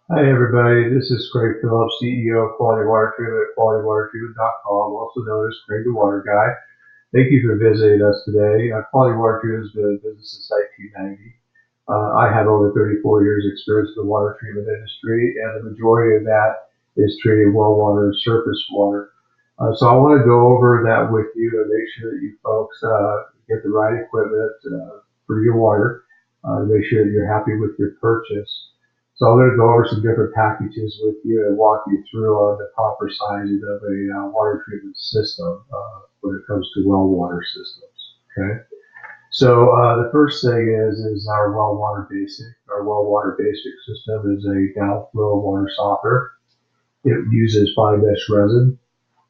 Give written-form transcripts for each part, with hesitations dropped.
Hi everybody, this is Craig Phillips, CEO of Quality Water Treatment at QualityWaterTreatment.com, also known as Craig the Water Guy. Thank you for visiting us today. Quality Water Treatment has been in business since 1990. I have over 34 years experience in the water treatment industry, and the majority of that is treating well water and surface water. So I want to go over that with you and make sure that you folks get the right equipment for your water, to make sure that you're happy with your purchase. So I'm going to go over some different packages with you and walk you through on the proper sizing of a water treatment system when it comes to well water systems. Okay. So the first thing is our well water basic. Our well water basic system is a downflow water softener. It uses fine mesh resin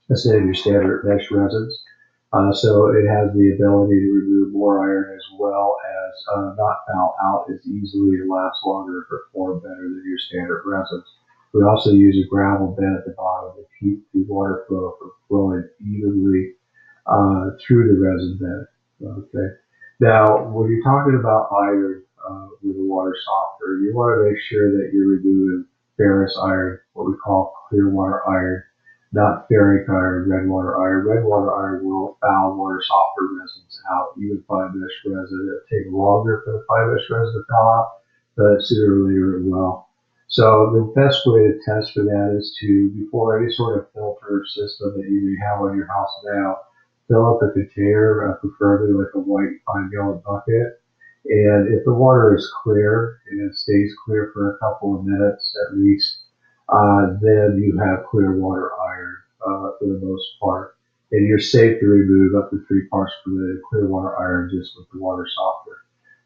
instead of your standard mesh resins. So it has the ability to remove more iron as well as not foul out as easily and last longer and perform better than your standard resins. We also use a gravel bed at the bottom to keep the water flow from flowing evenly through the resin bed. Okay. Now, when you're talking about iron with a water softener, you want to make sure that you're removing ferrous iron, what we call clear water iron, not ferric iron, red water iron. Red water iron will foul water softener resins out, even fine mesh resin. It'll take longer for the fine mesh resin to foul out, but sooner or later it will. So the best way to test for that is to, before any sort of filter system that you may have on your house now, fill up a container, preferably like a white 5 gallon bucket. And if the water is clear and it stays clear for a couple of minutes at least, then you have clear water iron for the most part. And you're safe to remove up to 3 parts per million clear water iron just with the water softener.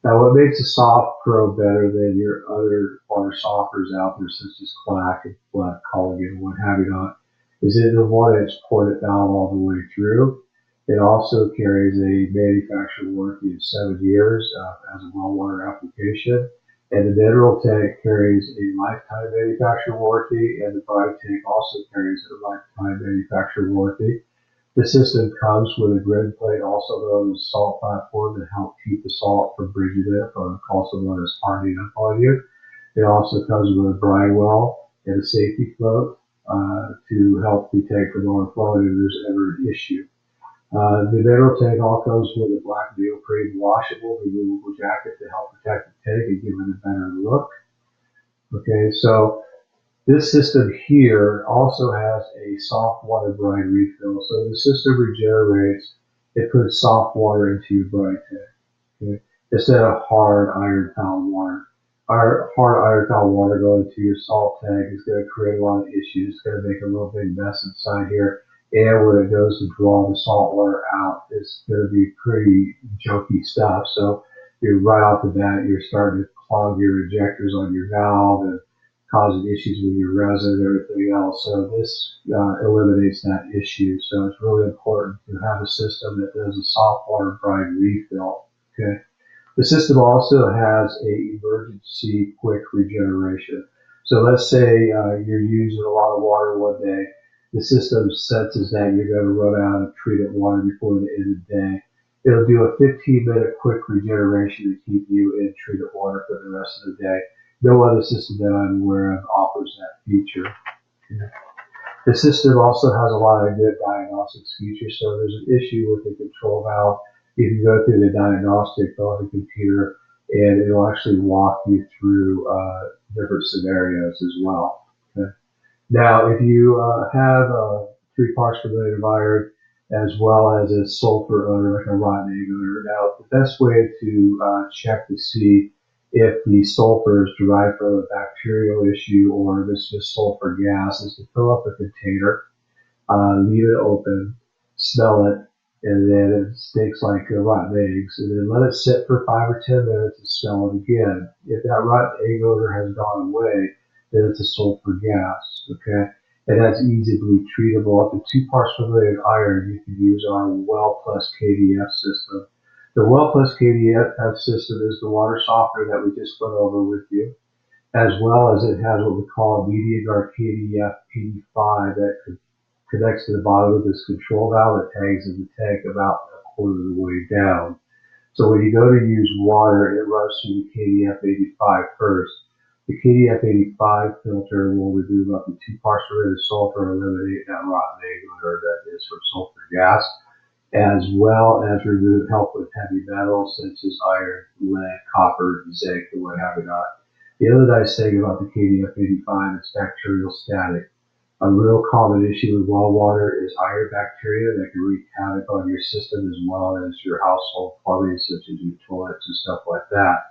Now, what makes a soft pro better than your other water softeners out there, such as Clack and Black Culligan and what have you not, is that the one that's poured it down all the way through. It also carries a manufacturer warranty of 7 years as a well water application. And the mineral tank carries a lifetime manufacturer warranty, and the brine tank also carries a lifetime manufacturer warranty. The system comes with a grid plate, also known as salt platform, to help keep the salt from bridging up, also known as hardening up on you. It also comes with a brine well and a safety float to help the tank from overflowing if there's ever an issue. The mineral tank all comes with a black neoprene washable, removable jacket to help protect the tank and give it a better look. Okay, so this system here also has a soft water brine refill. So the system regenerates, it puts soft water into your brine tank, okay, instead of hard iron foul water. Our hard iron foul water going into your salt tank is going to create a lot of issues. It's going to make a real big mess inside here. And when it goes to draw the salt water out, it's going to be pretty junky stuff. So you're right off the bat, you're starting to clog your injectors on your valve and causing issues with your resin and everything else. So this eliminates that issue. So it's really important to have a system that does a soft water brine refill. Okay. The system also has a emergency quick regeneration. So let's say you're using a lot of water one day. The system senses that you're going to run out of treated water before the end of the day. It'll do a 15-minute quick regeneration to keep you in treated water for the rest of the day. No other system that I'm aware of offers that feature. The system also has a lot of good diagnostics features. So if there's an issue with the control valve, you can go through the diagnostic on the computer and it'll actually walk you through different scenarios as well. Okay. Now, if you have 3 parts per million of iron as well as a sulfur odor, like a rotten egg odor, now the best way to check to see if the sulfur is derived from a bacterial issue or if it's just sulfur gas is to fill up a container, leave it open, smell it, and then it stinks like rotten eggs, and then let it sit for 5 or 10 minutes and smell it again. If that rotten egg odor has gone away, then it's a sulfur gas, okay? And that's easily treatable. Up to 2 parts per million iron, you can use our Well Plus KDF system. The Well Plus KDF system is the water softener that we just went over with you, as well as it has what we call a MediaGuard KDF 85 that connects to the bottom of this control valve that tags in the tank about a quarter of the way down. So when you go to use water, it runs through the KDF 85 first. The KDF85 filter will remove up to 2 parts per million of sulfur and eliminate that rotten egg odor that is from sulfur gas, as well as help with heavy metals such as iron, lead, copper, zinc, and what have you not. The other nice thing about the KDF85 is bacterial static. A real common issue with well water is iron bacteria that can wreak havoc on your system as well as your household plumbing, such as your toilets and stuff like that.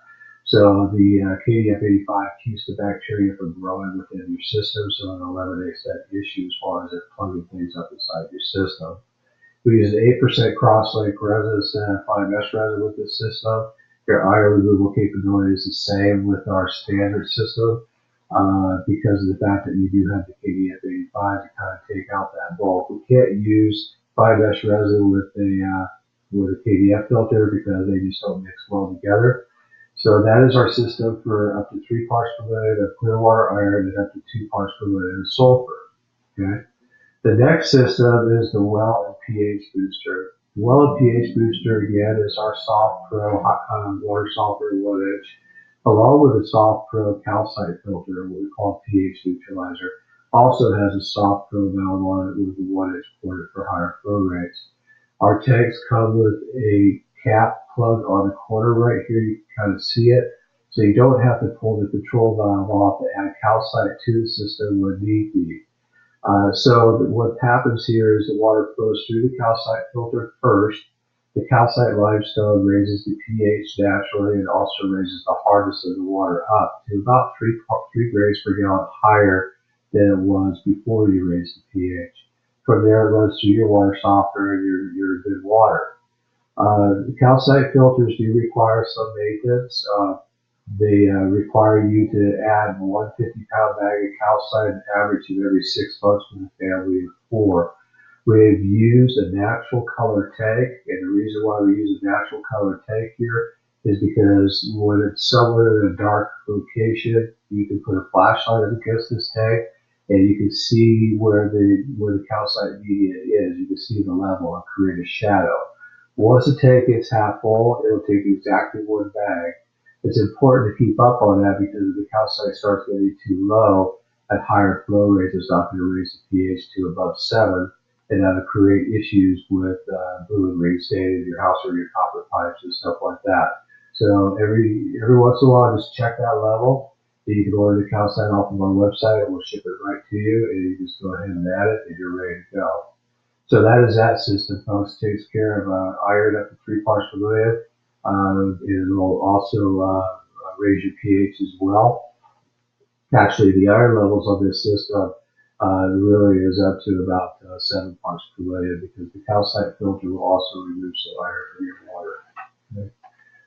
So the KDF85 keeps the bacteria from growing within your system, so it eliminates that issue as far as it plugging things up inside your system. We use an 8% cross-link resin instead of fine mesh resin with this system. Your iron removal capability is the same with our standard system because of the fact that you do have the KDF85 to kind of take out that bulk. We can't use fine mesh resin with a KDF filter because they just don't mix well together. So that is our system for up to 3 parts per million of clear water iron and up to 2 parts per million of sulfur. Okay. The next system is the well and pH booster. The well and pH booster again is our Soft Pro water softener 1 inch, along with the Soft Pro calcite filter, what we call pH neutralizer. Also has a Soft Pro valve on it with a 1 inch port for higher flow rates. Our tanks come with a cap plug on the corner right here. You can kind of see it. So you don't have to pull the control valve off to add calcite to the system when need be. So what happens here is the water flows through the calcite filter first. The calcite limestone raises the pH naturally and also raises the hardness of the water up to about 3 grades per gallon higher than it was before you raised the pH. From there, it runs through your water softener and your good water. The calcite filters do require some maintenance. They require you to add 1 50-pound bag of calcite an average of every 6 months with a family of 4. We've used a natural color tank, and the reason why we use a natural color tank here is because when it's somewhere in a dark location, you can put a flashlight against this tank, and you can see where the calcite media is. You can see the level and create a shadow. Once the tank gets half full, it'll take exactly 1 bag. It's important to keep up on that because if the calcite starts getting too low at higher flow rates, it's not going to raise the pH to above 7, and that'll create issues with blue and green staining in your house or your copper pipes and stuff like that. So every once in a while, just check that level. You can order the calcite off of our website, and we'll ship it right to you, and you just go ahead and add it, and you're ready to go. So that is that system, folks. Takes care of iron up to 3 parts per million. It will also raise your pH as well. Actually, the iron levels on this system really is up to about 7 parts per million because the calcite filter will also remove some iron from your water. Okay.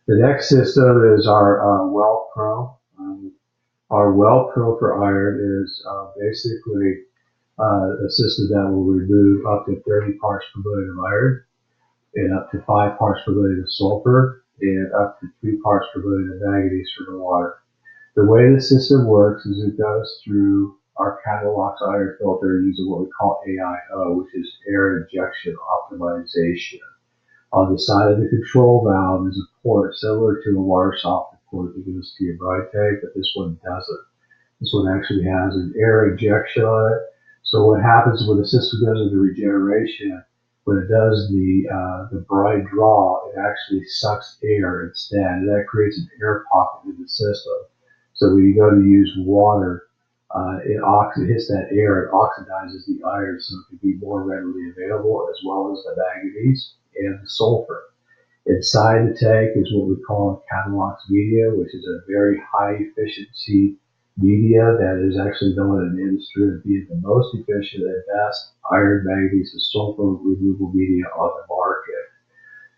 The next system is our Well Pro. Our Well Pro for iron is basically a system that will remove up to 30 parts per million of iron and up to 5 parts per million of sulfur and up to 3 parts per million of manganese from the water. The way the system works is it goes through our Catalog's iron filter using what we call AIO, which is air injection optimization. On the side of the control valve is a port similar to a water softener port that goes to your brine tank, but this one doesn't. This one actually has an air injection on it. So what happens when the system goes into regeneration, when it does the brine draw, it actually sucks air instead, and that creates an air pocket in the system. So when you go to use water, it hits that air, it oxidizes the iron so it can be more readily available, as well as the manganese and the sulfur. Inside the tank is what we call a Catalog's media, which is a very high efficiency media that is actually known in the industry as being the most efficient and best iron, manganese, and sulfur removal media on the market.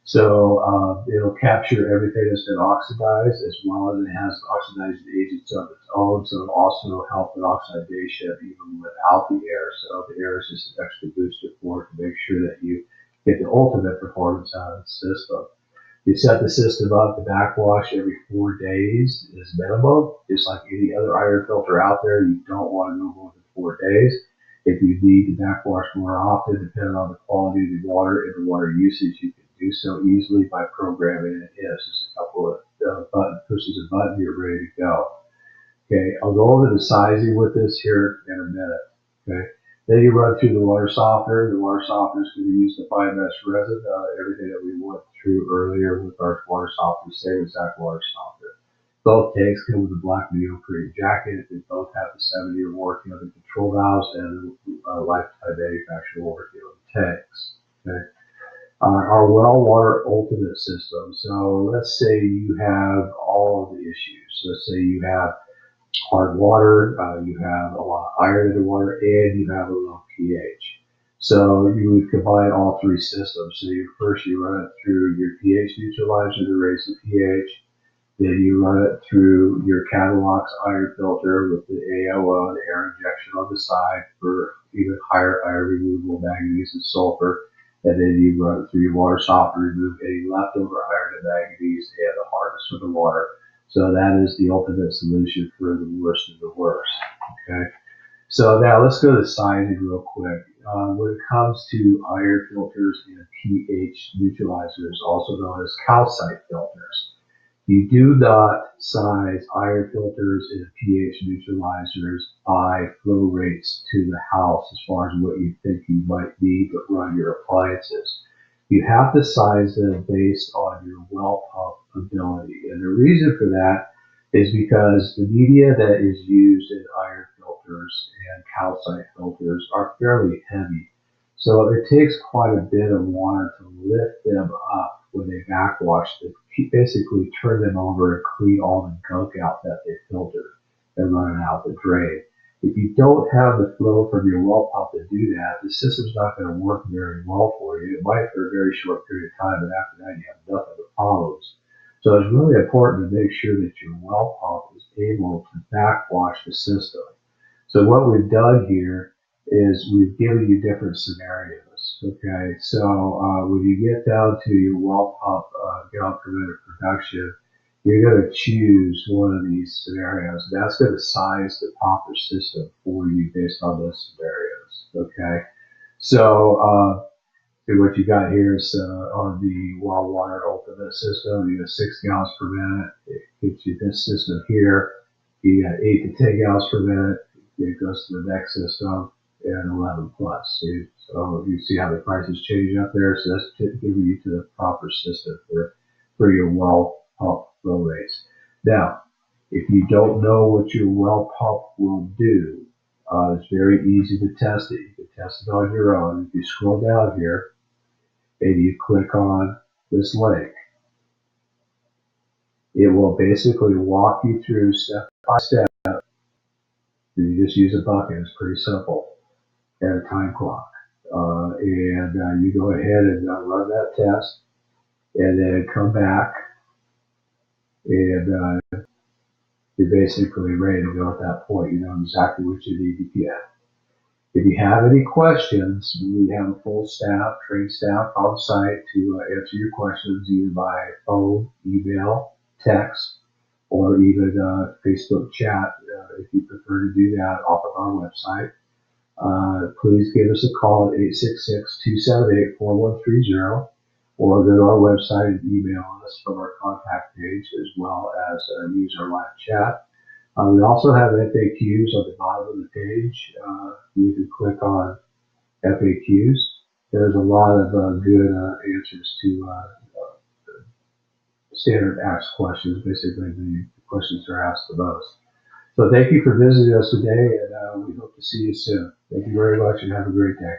So it'll capture everything that's been oxidized as well as it has oxidizing agents of its own. So it'll also help with oxidation even without the air. So the air is just an extra booster for it to make sure that you get the ultimate performance out of the system. You set the system up to backwash every 4 days is minimum. Just like any other iron filter out there, you don't want to go more than 4 days. If you need to backwash more often, depending on the quality of the water and the water usage, you can do so easily by programming it in. It's just a couple of pushes a button, you're ready to go. Okay, I'll go over the sizing with this here in a minute. Okay, then you run through the water softener. The water softener is going to use the fine mesh resin, everything that we went through earlier with our water softener, same exact water softener. Both tanks come with a black neoprene jacket. They both have the 7-year warranty on the control valves and the lifetime manufacturer warranty on the tanks. Okay. Our well water ultimate system. So let's say you have all of the issues. Let's say you have hard water, you have a lot of iron in the water, and you have a low pH. So you would combine all three systems. So you run it through your pH neutralizer to raise the pH. Then you run it through your Catalog's iron filter with the AOO and air injection on the side for even higher iron removal, manganese and sulfur. And then you run it through your water softener, remove any leftover iron and manganese and the hardness of the water. So that is the ultimate solution for the worst of the worst. Okay. So now let's go to sizing real quick. When it comes to iron filters and pH neutralizers, also known as calcite filters, you do not size iron filters and pH neutralizers by flow rates to the house as far as what you think you might need to run your appliances. You have to size them based on your well pump ability. And the reason for that is because the media that is used in iron filters and calcite filters are fairly heavy. So it takes quite a bit of water to lift them up when they backwash to basically turn them over and clean all the gunk out that they filtered and run it out the drain. If you don't have the flow from your well pump to do that, the system's not going to work very well for you. It might for a very short period of time, but after that you have nothing but problems. So it's really important to make sure that your well pump is able to backwash the system. So what we've done here is we've given you different scenarios. Okay, so when you get down to your well pump gallon per minute production, you're going to choose one of these scenarios. That's going to size the proper system for you based on those scenarios. Okay, so what you got here is on the well water ultimate system, you got 6 gallons per minute. It gives you this system here. You got 8 to 10 gallons per minute. It goes to the next system and 11 plus. So you see how the prices change up there. So that's giving you to the proper system for your well pump flow rates. Now, if you don't know what your well pump will do, it's very easy to test it. You can test it on your own. If you scroll down here and you click on this link, it will basically walk you through step by step. You just use a bucket. It's pretty simple. And a time clock. And you go ahead and run that test and then come back and you're basically ready to go at that point. You know exactly what you need to get. If you have any questions, we have a full staff, trained staff on site to answer your questions either by phone, email, text, or even Facebook chat if you prefer to do that off of our website. Please give us a call at 866-278-4130 or go to our website and email us from our contact page as well as use our live chat. We also have FAQs on the bottom of the page. You can click on FAQs. There's a lot of good answers to standard asked questions, basically the questions that are asked the most. So thank you for visiting us today, and we hope to see you soon. Thank you very much, and have a great day.